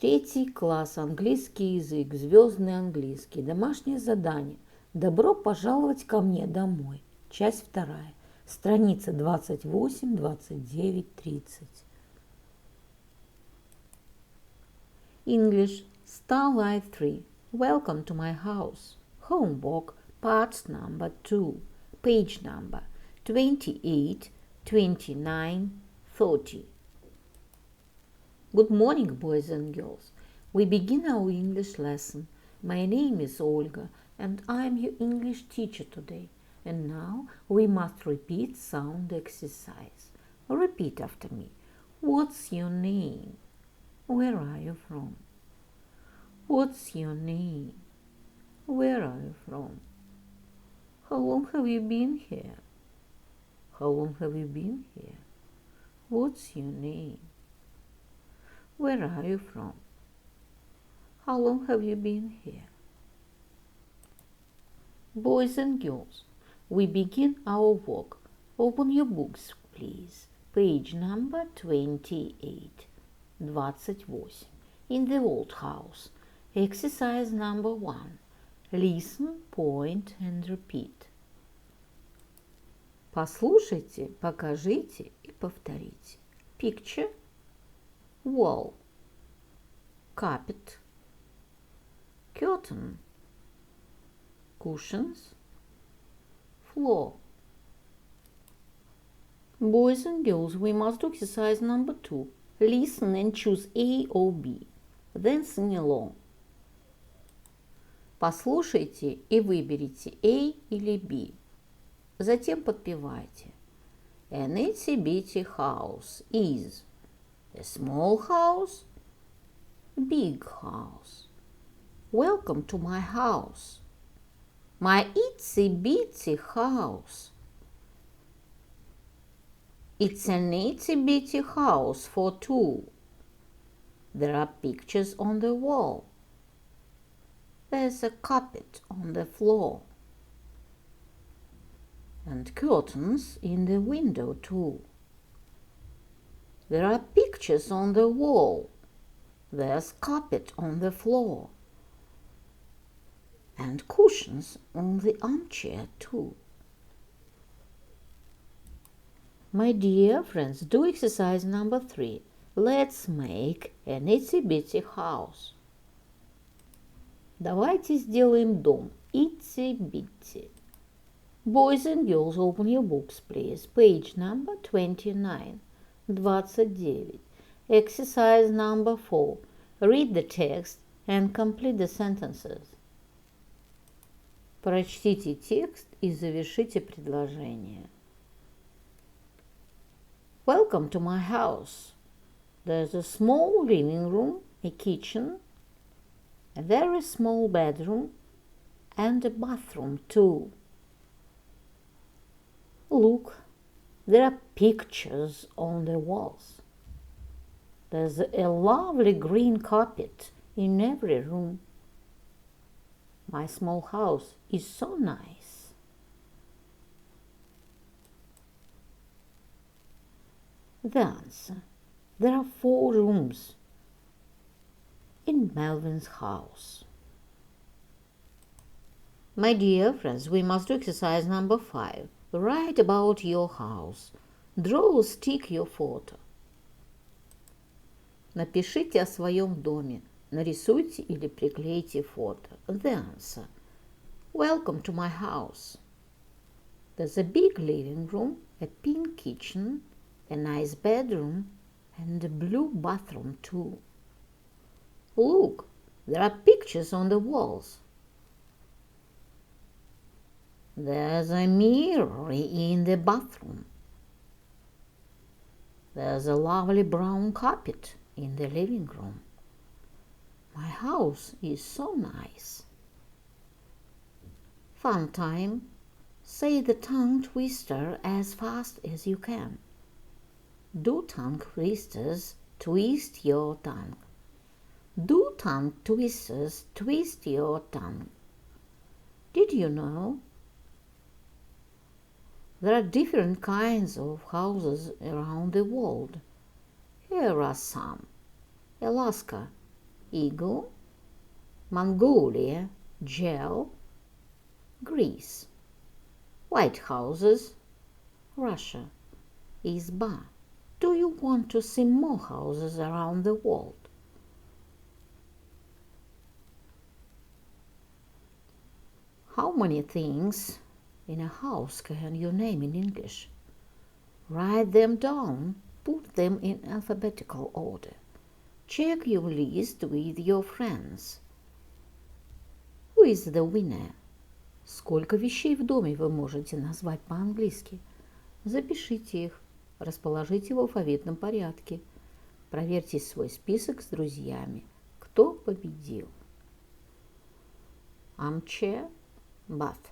Третий класс, английский язык, звездный английский, домашнее задание. Добро пожаловать ко мне домой. Часть вторая. Страница 28, 29, 30. English, Starlight 3. Welcome to my house. Homework, part number 2. Page number 28, 29, 30. Good morning, boys and girls. We begin our English lesson. My name is Olga, and I am your English teacher today. And now we must repeat sound exercise. Repeat after me. What's your name? Where are you from? What's your name? Where are you from? How long have you been here? How long have you been here? What's your name? Where are you from? How long have you been here? Boys and girls, we begin our work. Open your books, please. Page number 28. 28. In the old house. Exercise number 1. Listen, point and repeat. Послушайте, покажите и повторите. Picture. Wall, carpet, curtain, cushions, floor. Boys and girls, we must do exercise number 2. Listen and choose A or B. Then sing along. Послушайте и выберите A или B. Затем подпевайте. An itsy-bitsy house is a small house, big house. Welcome to my house. My itsy-bitsy house. It's an itsy-bitsy house for two. There are pictures on the wall. There's a carpet on the floor. And curtains in the window too. There are pictures on the wall. There's carpet on the floor. And cushions on the armchair too. My dear friends, do exercise number 3. Let's make an itsy-bitsy house. Давайте сделаем дом. Itsy-bitsy. Boys and girls, open your books, please. Page number 29. 29. Exercise number 4. Read the text and complete the sentences. Прочтите текст и завершите предложение. Welcome to my house. There's a small living room, a kitchen, a very small bedroom, and a bathroom too. Look, there are pictures on the walls. There's a lovely green carpet in every room. My small house is so nice. The answer. There are 4 rooms in Melvin's house. My dear friends, we must do exercise number 5. Write about your house. Draw or stick your photo. Напишите о своем доме. Нарисуйте или приклейте фото. The answer. Welcome to my house. There's a big living room, a pink kitchen, a nice bedroom, and a blue bathroom too. Look, there are pictures on the walls. There's a mirror in the bathroom. There's a lovely brown carpet in the living room. My house is so nice. Fun time. Say the tongue twister as fast as you can. Do tongue twisters, twist your tongue. Do tongue twisters, twist your tongue. Did you know? There are different kinds of houses around the world. Here are some. Alaska, eagle, Mongolia, gel, Greece, White Houses, Russia, izba. Do you want to see more houses around the world? How many things in a house can you name in English? Write them down, put them in alphabetical order. Check your list with your friends. Who is the winner? Сколько вещей в доме вы можете назвать по-английски? Запишите их, расположите в алфавитном порядке. Проверьте свой список с друзьями. Кто победил? Armchair, bath,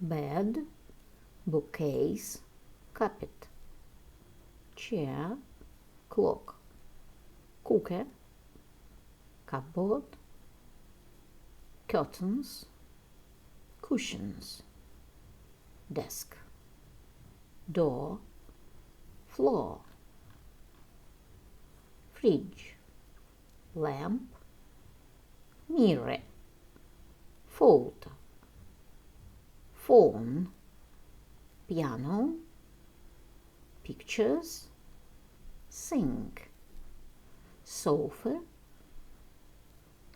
bed, bookcase, carpet, chair, clock, cooker, cupboard, curtains, cushions, desk, door, floor, fridge, lamp, mirror, folder, phone, piano, pictures, sink, sofa,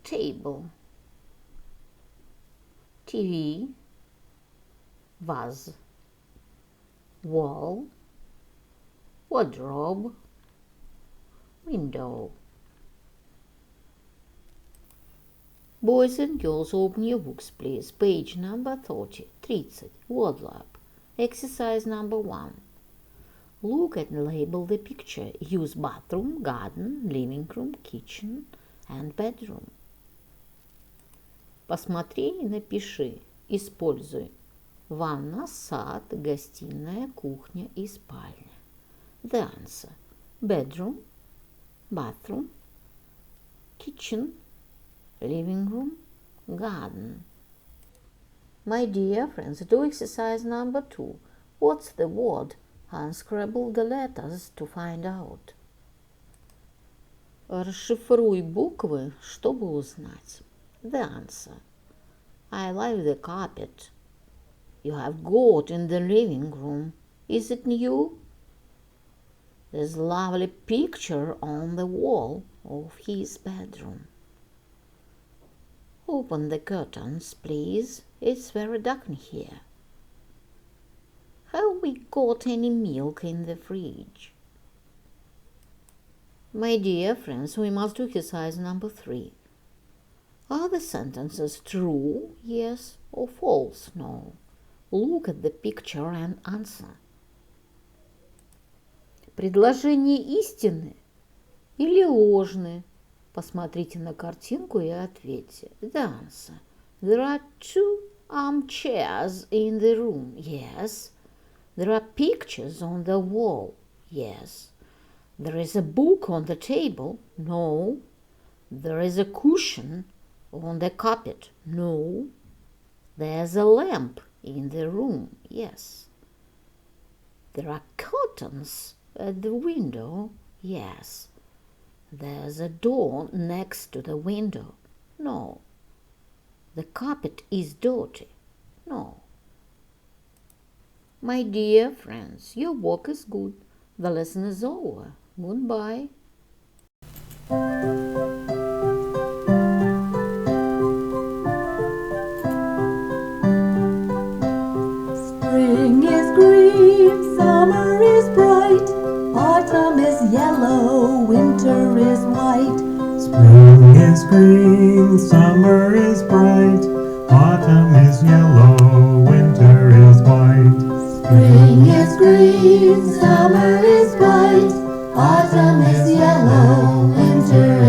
table, TV, vase, wall, wardrobe, window. Boys and girls, open your books, please. Page number 30, wardrobe. Exercise number 1. Look and label the picture. Use bathroom, garden, living room, kitchen and bedroom. Посмотри и напиши. Используй. Ванна, сад, гостиная, кухня и спальня. The answer. Bedroom, bathroom, kitchen, living room, garden. My dear friends, do exercise number 2. What's the word? Unscramble the letters to find out. Расшифруй буквы, чтобы узнать. The answer. I like the carpet you have got in the living room. Is it new? There's a lovely picture on the wall of his bedroom. Open the curtains, please. It's very dark in here. Have we got any milk in the fridge? My dear friends, we must do exercise number 3. Are the sentences true, yes, or false, no? Look at the picture and answer. Предложения истинны или ложны? Посмотрите на картинку и ответьте. The answer. There are 2 armchairs in the room, yes. There are pictures on the wall, yes. There is a book on the table, no. There is a cushion on the carpet, no. There's a lamp in the room, yes. There are curtains at the window, yes. There's a door next to the window, no. The carpet is dirty, no. My dear friends, your work is good. The lesson is over. Goodbye. Spring is green, summer is bright, autumn is yellow, winter is white. Spring is green, summer is bright, autumn is yellow, winter is white. Spring is green, summer is bright, autumn is yellow, winter